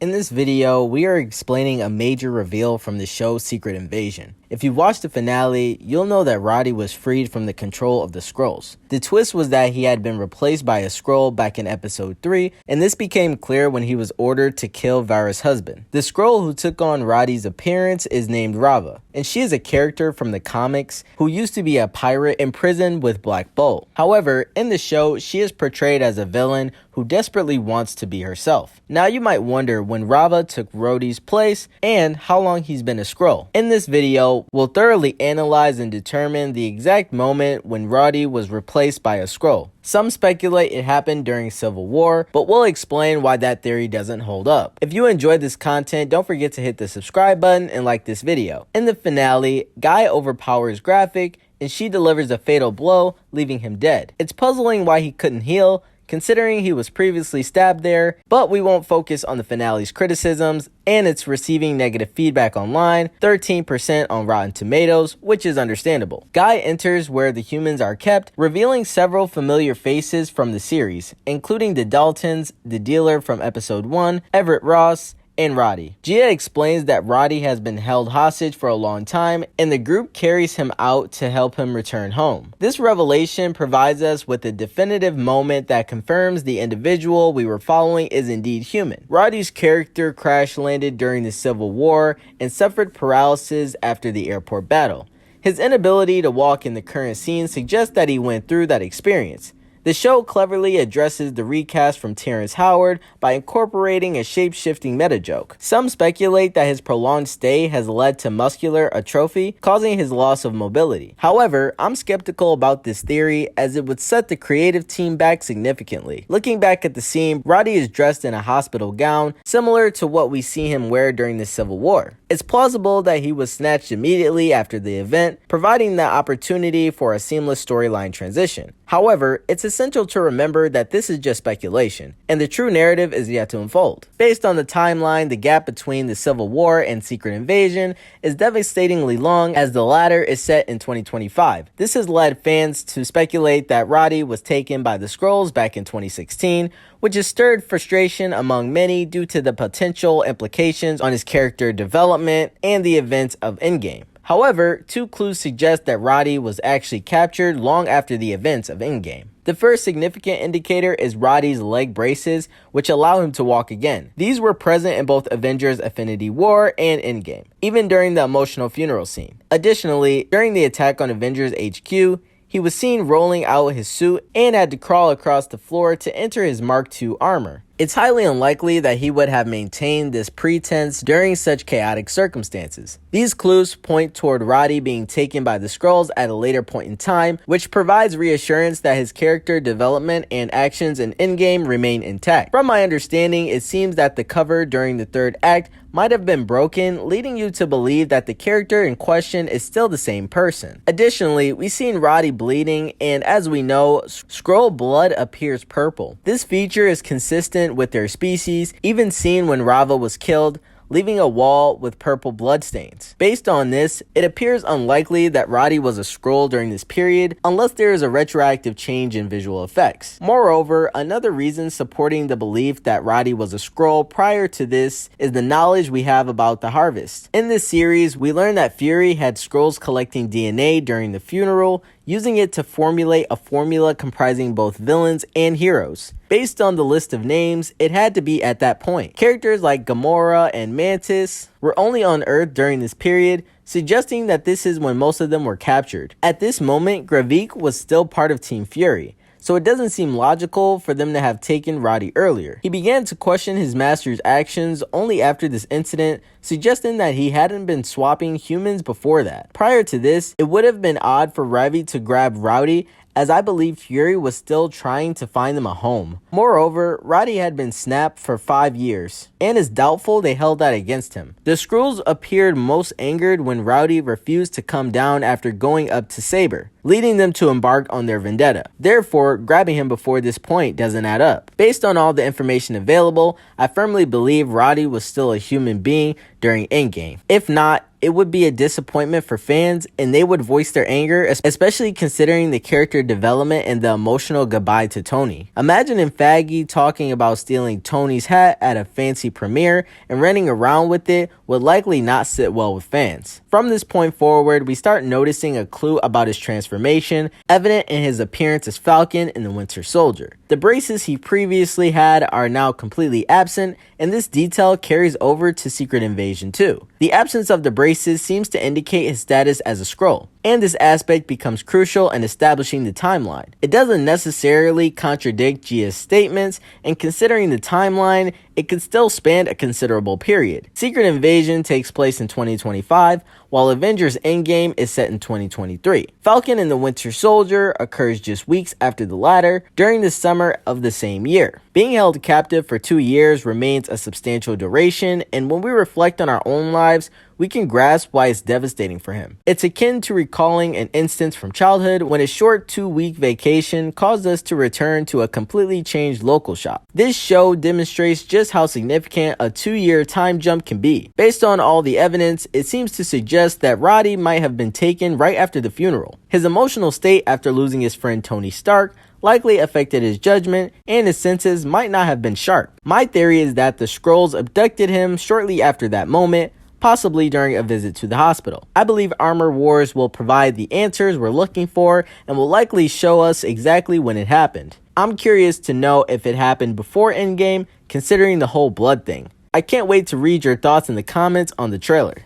In this video, we are explaining a major reveal from the show Secret Invasion. If you watched the finale, you'll know that Rhodey was freed from the control of the Skrulls. The twist was that he had been replaced by a Skrull back in episode 3, and this became clear when he was ordered to kill Vara's husband. The Skrull who took on Rhodey's appearance is named Rava, and she is a character from the comics who used to be a pirate imprisoned with Black Bolt. However, in the show, she is portrayed as a villain who desperately wants to be herself. Now you might wonder when Rava took Rhodey's place and how long he's been a Skrull. In this video, we'll thoroughly analyze and determine the exact moment when Rhodey was replaced by a Skrull. Some speculate it happened during Civil War, but we'll explain why that theory doesn't hold up. If you enjoyed this content, don't forget to hit the subscribe button and like this video. In the finale, Guy overpowers Graphic and she delivers a fatal blow, leaving him dead. It's puzzling why he couldn't heal, considering he was previously stabbed there, but we won't focus on the finale's criticisms, and it's receiving negative feedback online, 13% on Rotten Tomatoes, which is understandable. Guy enters where the humans are kept, revealing several familiar faces from the series, including the Daltons, the dealer from episode 1, Everett Ross, and Rhodey. Gia explains that Rhodey has been held hostage for a long time and the group carries him out to help him return home. This revelation provides us with a definitive moment that confirms the individual we were following is indeed human. Rhodey's character crash landed during the Civil War and suffered paralysis after the airport battle. His inability to walk in the current scene suggests that he went through that experience. The show cleverly addresses the recast from Terrence Howard by incorporating a shape-shifting meta-joke. Some speculate that his prolonged stay has led to muscular atrophy, causing his loss of mobility. However, I'm skeptical about this theory as it would set the creative team back significantly. Looking back at the scene, Rhodey is dressed in a hospital gown, similar to what we see him wear during the Civil War. It's plausible that he was snatched immediately after the event, providing the opportunity for a seamless storyline transition. However, it's essential to remember that this is just speculation, and the true narrative is yet to unfold. Based on the timeline, the gap between the Civil War and Secret Invasion is devastatingly long, as the latter is set in 2025. This has led fans to speculate that Rhodey was taken by the Skrulls back in 2016, which has stirred frustration among many due to the potential implications on his character development and the events of Endgame. However, two clues suggest that Rhodey was actually captured long after the events of Endgame. The first significant indicator is Rhodey's leg braces, which allow him to walk again. These were present in both Avengers Infinity War and Endgame, even during the emotional funeral scene. Additionally, during the attack on Avengers HQ, he was seen rolling out his suit and had to crawl across the floor to enter his Mark II armor. It's highly unlikely that he would have maintained this pretense during such chaotic circumstances. These clues point toward Rhodey being taken by the Skrulls at a later point in time, which provides reassurance that his character development and actions in Endgame remain intact. From my understanding, it seems that the cover during the third act might have been broken, leading you to believe that the character in question is still the same person. Additionally, we've seen Rhodey bleeding, and as we know, Skrull blood appears purple. This feature is consistent with their species, even seen when Rava was killed, leaving a wall with purple bloodstains. Based on this, it appears unlikely that Rhodey was a Skrull during this period, unless there is a retroactive change in visual effects. Moreover, another reason supporting the belief that Rhodey was a Skrull prior to this is the knowledge we have about the Harvest. In this series, we learn that Fury had Skrulls collecting DNA during the funeral, using it to formulate a formula comprising both villains and heroes. Based on the list of names, it had to be at that point. Characters like Gamora and Mantis were only on Earth during this period, suggesting that this is when most of them were captured. At this moment, Gravik was still part of Team Fury, so it doesn't seem logical for them to have taken Rhodey earlier. He began to question his master's actions only after this incident, suggesting that he hadn't been swapping humans before that. Prior to this, it would have been odd for Rhodey to grab Rhodey, as I believe Fury was still trying to find them a home. Moreover, Rhodey had been snapped for 5 years, and it's doubtful they held that against him. The Skrulls appeared most angered when Rhodey refused to come down after going up to Saber. leading them to embark on their vendetta. Therefore, grabbing him before this point doesn't add up. Based on all the information available, I firmly believe Rhodey was still a human being during Endgame. If not, it would be a disappointment for fans and they would voice their anger, especially considering the character development and the emotional goodbye to Tony. Imagine Feige talking about stealing Tony's hat at a fancy premiere and running around with it would likely not sit well with fans. From this point forward, we start noticing a clue about his transformation, evident in his appearance as Falcon in the Winter Soldier. The braces he previously had are now completely absent, and this detail carries over to Secret Invasion 2. The absence of the braces seems to indicate his status as a Skrull, and this aspect becomes crucial in establishing the timeline. It doesn't necessarily contradict Gia's statements, and considering the timeline, it could still span a considerable period. Secret Invasion takes place in 2025, while Avengers Endgame is set in 2023. Falcon and the Winter Soldier occurs just weeks after the latter, during the summer of the same year. Being held captive for 2 years remains a substantial duration, and when we reflect on our own lives, we can grasp why it's devastating for him. It's akin to recalling an instance from childhood when a short 2-week vacation caused us to return to a completely changed local shop. This show demonstrates just how significant a 2-year time jump can be. Based on all the evidence, it seems to suggest that Rhodey might have been taken right after the funeral. His emotional state after losing his friend Tony Stark likely affected his judgment, and his senses might not have been sharp. My theory is that the Skrulls abducted him shortly after that moment, possibly during a visit to the hospital. I believe Armor Wars will provide the answers we're looking for and will likely show us exactly when it happened. I'm curious to know if it happened before Endgame, considering the whole blood thing. I can't wait to read your thoughts in the comments on the trailer.